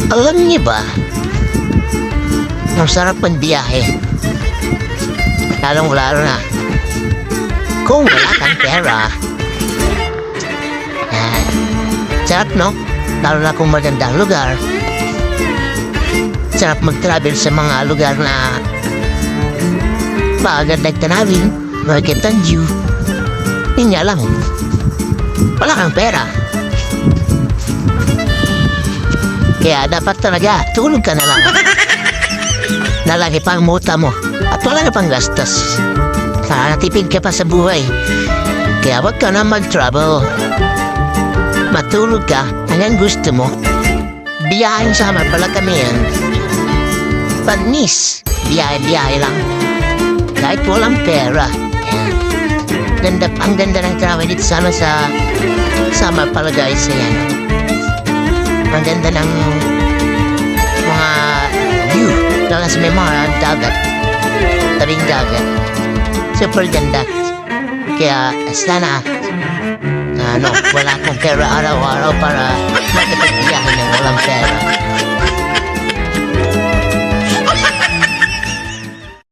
Alam niyo ba, ang sarap ng biyahe. Lalong-lalo na kung wala kang pera. Yan. Sarap, no? Lalo na kung magandang lugar. Sarap mag-travel sa mga lugar na magandang tanawin, magandang view. Hindi niya lang, wala kang pera. Kaya dapat talaga, tulog ka na lang. Nalaki pang muta mo at wala ka pang gastos. Nakatipid ka pa sa buhay. Kaya wag ka na mag-travel. Matulog ka hanggang gusto mo. Biyahe sama pala kami yan. Panis, biyahe-biyahe lang. Kahit walang pera. Yan. Ang ganda ng travel dito sana sa sama pala guys. Yan. Ang ganda ng mga view. Lalo sa may mga dagat. Tabing dagat. Super ganda. Kaya sana wala akong pera araw-araw para makapagbiyahe.